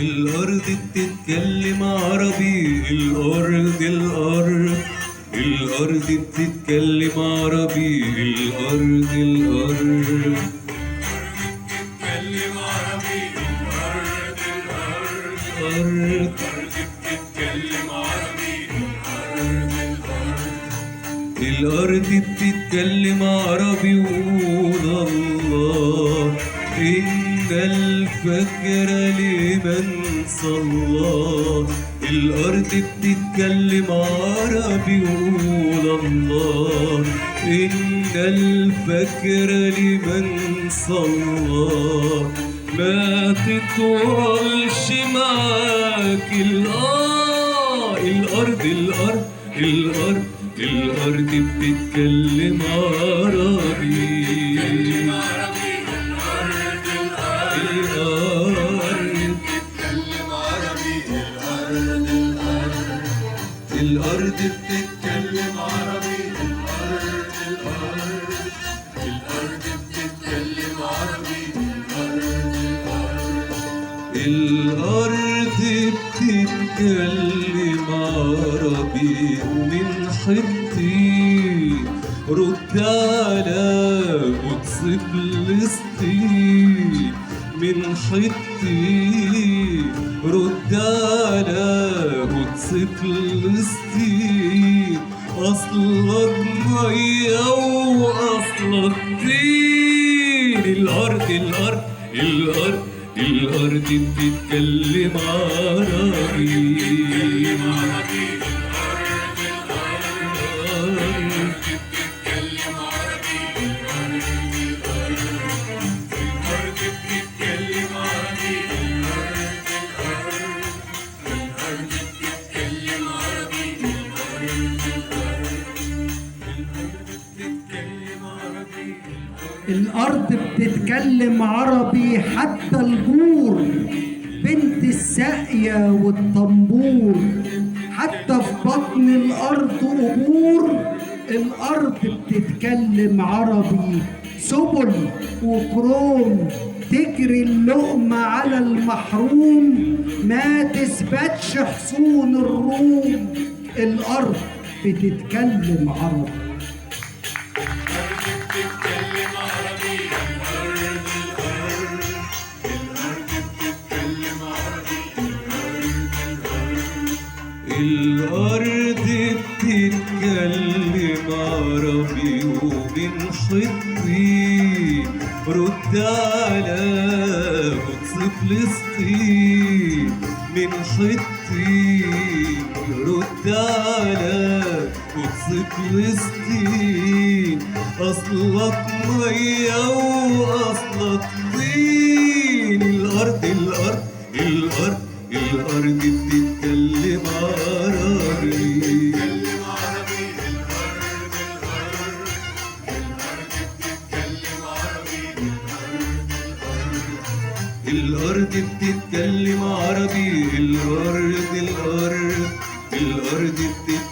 الأرض بتتكلم عربي، الأرض الأرض الأرض بتتكلم عربي، الأرض الأرض بتتكلم عربي، الأرض الأرض بتتكلم عربي، الأرض بتتكلم عربي. وقول الله إن الفجر لمن صلى. الأرض بتتكلم عربي. وقول الله إن الفجر لمن صلى. ما تطولش معاك الأرض الأرض الأرض الأرض بتتكلم عربي. الأرض بتتكلم عربي، الأرض بتتكلم عربي، الأرض بتتكلم عربي. ومن حطي رد على قدس فلسطين، من حطي رد على قدس فلسطين. أصلك مية وأصلك دين. الأرض الأرض الأرض الأرض بتتكلم عربي. الأرض بتتكلم عربي حتى البور، بنت الساقية والطنبور. حتى في بطن الأرض قبور، الأرض بتتكلم عربي. سبل وكروم تجري اللقمة على المحروم، ما تثبتش حصون الروم. الأرض بتتكلم عربي. الأرض بتتكلم عربي. ومن حطي رد على قدس فلسطين، من حطي رد على قدس فلسطين. أصلك مية وأصلك طين. الأرض الأرض الأرض الأرض بتتكلم عربي. الأرض بتتكلم عربي، الأرض الأرض الأرض بتتكلم